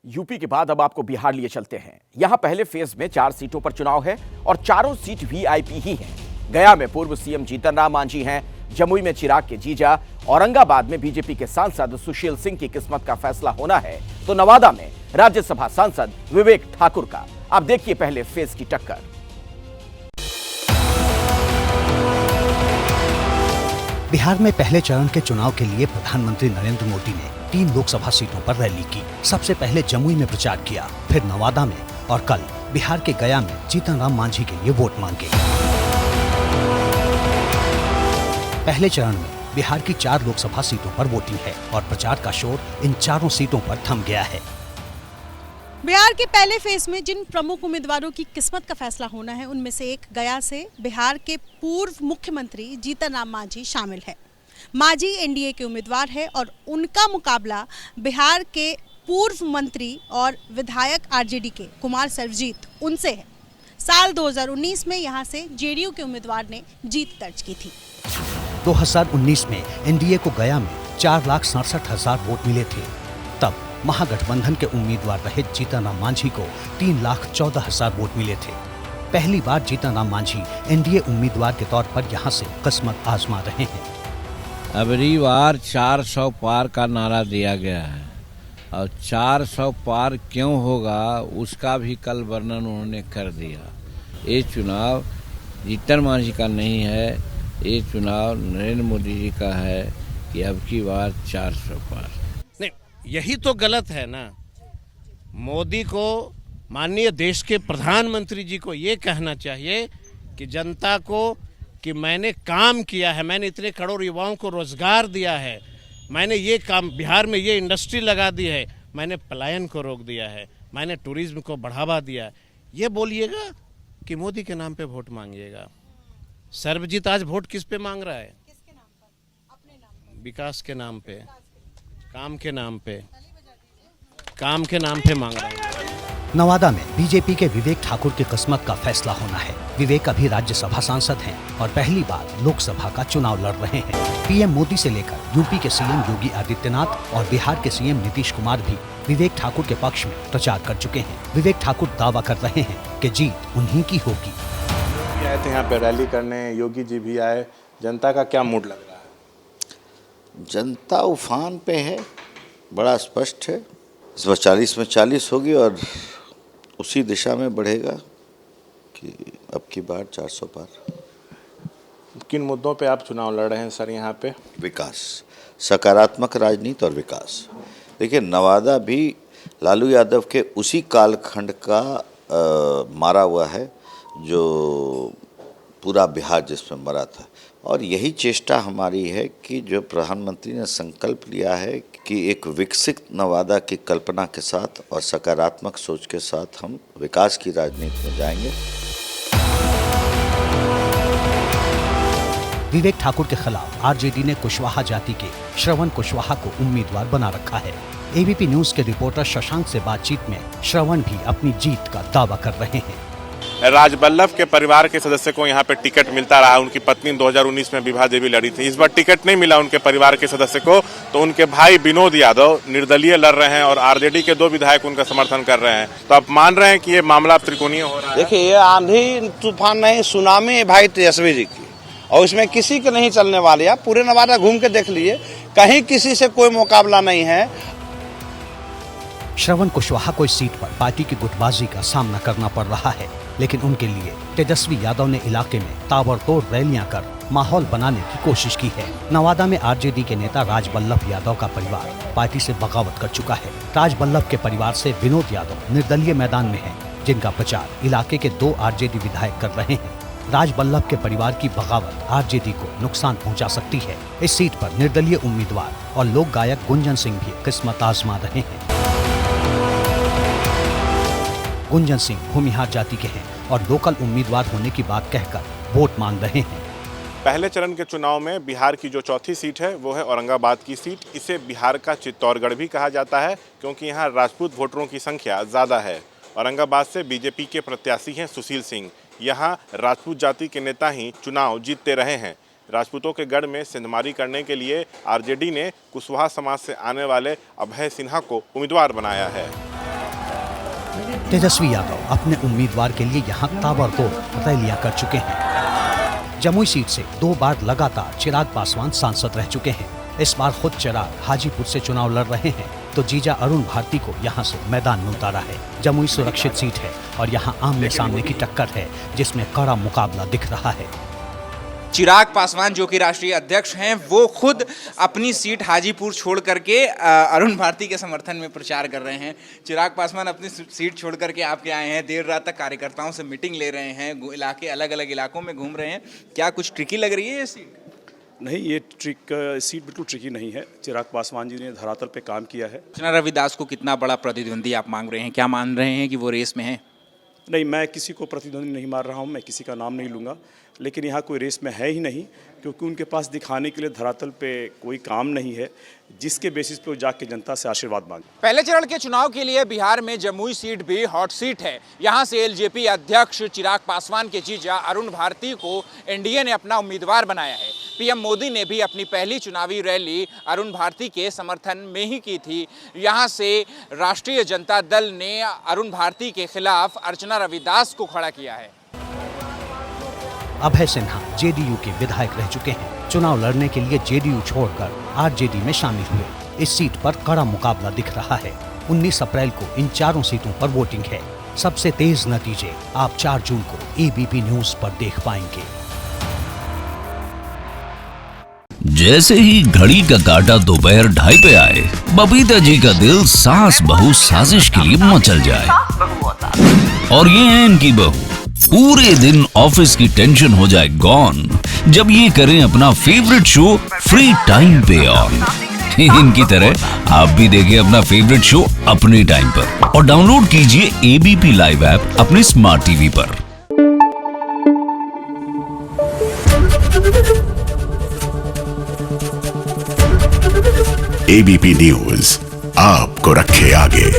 UP के बाद अब आपको बिहार लिए चलते हैं। यहां पहले फेज में 4 सीटों पर चुनाव है और चारों सीट वीआईपी ही हैं। गया में पूर्व सीएम जीतन राम मांझी हैं, जमुई में चिराग के जीजा, औरंगाबाद में बीजेपी के सांसद सुशील सिंह की किस्मत का फैसला होना है, तो नवादा में राज्यसभा सांसद विवेक ठाकुर का। अब देखिए पहले फेज की टक्कर। बिहार में पहले चरण के चुनाव के लिए प्रधानमंत्री नरेंद्र मोदी ने 3 लोकसभा सीटों पर रैली की। सबसे पहले जमुई में प्रचार किया, फिर नवादा में और कल बिहार के गया में जीतन राम मांझी के लिए वोट मांगे। पहले चरण में बिहार की 4 लोकसभा सीटों पर वोटिंग है और प्रचार का शोर इन चारों सीटों पर थम गया है। बिहार के पहले फेज में जिन प्रमुख उम्मीदवारों की किस्मत का फैसला होना है, उनमें से एक गया से बिहार के पूर्व मुख्यमंत्री जीतन राम मांझी शामिल है। मांझी एनडीए के उम्मीदवार है और उनका मुकाबला बिहार के पूर्व मंत्री और विधायक आरजेडी के कुमार सर्वजीत उनसे है। साल 2019 में यहां से जेडीयू के उम्मीदवार ने जीत दर्ज की थी। 2019 में एनडीए को गया में 4,67,000 वोट मिले थे। तब महागठबंधन के उम्मीदवार रहे जीतन राम मांझी को 3,14,000 वोट मिले थे। पहली बार जीतन राम मांझी एनडीए उम्मीदवार के तौर पर यहां से किस्मत आजमा रहे हैं। अबरी बार 400 पार का नारा दिया गया है और 400 पार क्यों होगा उसका भी कल वर्णन उन्होंने कर दिया। ये चुनाव जीतन मांझी का नहीं है, ये चुनाव नरेंद्र मोदी जी का है कि अब की बार 400 पार। नहीं, यही तो गलत है ना। मोदी को, माननीय देश के प्रधानमंत्री जी को ये कहना चाहिए कि जनता को कि मैंने काम किया है, मैंने इतने करोड़ युवाओं को रोजगार दिया है, मैंने ये काम बिहार में ये इंडस्ट्री लगा दी है, मैंने पलायन को रोक दिया है, मैंने टूरिज्म को बढ़ावा दिया। ये बोलिएगा कि मोदी के नाम पे वोट मांगिएगा। सर्वजीत आज वोट किस पे मांग रहा है? किसके नाम पर? अपने नाम पर। विकास के नाम पे, काम के नाम पे, काम के नाम पे मांग रहा है। नवादा में बीजेपी के विवेक ठाकुर की किस्मत का फैसला होना है। विवेक अभी राज्यसभा सांसद हैं और पहली बार लोकसभा का चुनाव लड़ रहे हैं। पीएम मोदी से लेकर यूपी के सीएम योगी आदित्यनाथ और बिहार के सीएम नीतीश कुमार भी विवेक ठाकुर के पक्ष में प्रचार कर चुके हैं। विवेक ठाकुर दावा कर रहे हैं कि जीत उन्हीं की होगी। आए थे यहाँ पे रैली करने, योगी जी भी आए। जनता का क्या मूड लग रहा है? जनता उफान पे है, बड़ा स्पष्ट है। इस बार 40 में 40 होगी और उसी दिशा में बढ़ेगा कि अब की बार 400 पार। किन मुद्दों पे आप चुनाव लड़ रहे हैं सर यहाँ पे? विकास, सकारात्मक राजनीति और विकास। देखिए, नवादा भी लालू यादव के उसी कालखंड का मारा हुआ है जो पूरा बिहार जिसमें मरा था, और यही चेष्टा हमारी है कि जो प्रधानमंत्री ने संकल्प लिया है कि एक विकसित नवादा की कल्पना के साथ और सकारात्मक सोच के साथ हम विकास की राजनीति में जाएंगे। विवेक ठाकुर के खिलाफ आरजेडी ने कुशवाहा जाति के श्रवण कुशवाहा को उम्मीदवार बना रखा है। एबीपी न्यूज के रिपोर्टर शशांक से बातचीत में श्रवण भी अपनी जीत का दावा कर रहे हैं। राजबल्लभ के परिवार के सदस्य को यहाँ पे टिकट मिलता रहा। उनकी पत्नी 2019 में विभा देवी लड़ी थी। इस बार टिकट नहीं मिला उनके परिवार के सदस्य को, तो उनके भाई विनोद यादव निर्दलीय लड़ रहे हैं और आरजेडी के 2 विधायक उनका समर्थन कर रहे हैं। तो आप मान रहे हैं कि ये मामला त्रिकोणीय हो रहा है? देखिए, ये आंधी तूफान नहीं, सुनामी है भाई तेजस्वी जी की, और इसमें किसी के नहीं चलने वाले। आप पूरे नवादा घूम के देख लिए, कहीं किसी से कोई मुकाबला नहीं है। श्रवण कुशवाहा को इस सीट पर पार्टी की गुटबाजी का सामना करना पड़ रहा है, लेकिन उनके लिए तेजस्वी यादव ने इलाके में ताबड़तोड़ रैलियां कर माहौल बनाने की कोशिश की है। नवादा में आरजेडी के नेता राजबल्लभ यादव का परिवार पार्टी से बगावत कर चुका है। राजबल्लभ के परिवार से विनोद यादव निर्दलीय मैदान में हैं, जिनका प्रचार इलाके के 2 आरजेडी विधायक कर रहे हैं। राजबल्लभ के परिवार की बगावत आरजेडी को नुकसान पहुंचा सकती है। इस सीट पर निर्दलीय उम्मीदवार और लोक गायक गुंजन सिंह भी किस्मत आजमा रहे हैं। गुंजन सिंह भूमिहार जाति के हैं और लोकल उम्मीदवार होने की बात कहकर वोट मांग रहे हैं। पहले चरण के चुनाव में बिहार की जो चौथी सीट है वो है औरंगाबाद की सीट। इसे बिहार का चित्तौड़गढ़ भी कहा जाता है क्योंकि यहाँ राजपूत वोटरों की संख्या ज़्यादा है। औरंगाबाद से बीजेपी के प्रत्याशी हैं सुशील सिंह। यहाँ राजपूत जाति के नेता ही चुनाव जीतते रहे हैं। राजपूतों के गढ़ में सेंधमारी करने के लिए आरजेडी ने कुशवाहा समाज से आने वाले अभय सिन्हा को उम्मीदवार बनाया है। तेजस्वी यादव अपने उम्मीदवार के लिए यहाँ ताबड़तोड़ रैलियां कर चुके हैं। जमुई सीट से 2 बार लगातार चिराग पासवान सांसद रह चुके हैं। इस बार खुद चिराग हाजीपुर से चुनाव लड़ रहे हैं तो जीजा अरुण भारती को यहाँ से मैदान में उतारा है। जमुई सुरक्षित सीट है और यहाँ आमने सामने की टक्कर है जिसमें कड़ा मुकाबला दिख रहा है। चिराग पासवान जो कि राष्ट्रीय अध्यक्ष हैं, वो खुद अपनी सीट हाजीपुर छोड़ करके अरुण भारती के समर्थन में प्रचार कर रहे हैं। चिराग पासवान अपनी सीट छोड़ करके आपके आए हैं, देर रात तक कार्यकर्ताओं से मीटिंग ले रहे हैं, इलाके अलग अलग इलाकों में घूम रहे हैं। क्या कुछ ट्रिकी लग रही है ये सीट? नहीं, ये सीट बिल्कुल ट्रिकी नहीं है। चिराग पासवान जी ने धरातल पे काम किया है। अर्चना रविदास को कितना बड़ा प्रतिद्वंदी आप मांग रहे हैं? क्या मान रहे हैं कि वो रेस में है? नहीं, मैं किसी को प्रतिद्वंदी नहीं मार रहा हूँ, मैं किसी का नाम नहीं लूँगा, लेकिन यहाँ कोई रेस में है ही नहीं, क्योंकि उनके पास दिखाने के लिए धरातल पे कोई काम नहीं है जिसके बेसिस पे वो जाके जनता से आशीर्वाद मांगे। पहले चरण के चुनाव के लिए बिहार में जमुई सीट भी हॉट सीट है। यहाँ से एलजेपी अध्यक्ष चिराग पासवान के जीजा अरुण भारती को एनडीए ने अपना उम्मीदवार बनाया है। पीएम मोदी ने भी अपनी पहली चुनावी रैली अरुण भारती के समर्थन में ही की थी। यहाँ से राष्ट्रीय जनता दल ने अरुण भारती के खिलाफ अर्चना रविदास को खड़ा किया है। अभय सिन्हा जेडीयू के विधायक रह चुके हैं। चुनाव लड़ने के लिए जेडीयू छोड़कर आरजेडी में शामिल हुए। इस सीट पर कड़ा मुकाबला दिख रहा है। 19 अप्रैल को इन चारों सीटों पर वोटिंग है। सबसे तेज नतीजे आप 4 जून को एबीपी न्यूज पर देख पाएंगे। जैसे ही घड़ी का काटा दोपहर 2:30 पे आए, बबीता जी का दिल सास बहू साजिश के लिए मचल जाए। और ये है इनकी बहू, पूरे दिन ऑफिस की टेंशन हो जाए गॉन जब ये करें अपना फेवरेट शो फ्री टाइम पे ऑन। इनकी तरह आप भी देखें अपना फेवरेट शो अपने टाइम पर और डाउनलोड कीजिए एबीपी लाइव ऐप अपने स्मार्ट टीवी पर। एबीपी न्यूज आपको रखे आगे।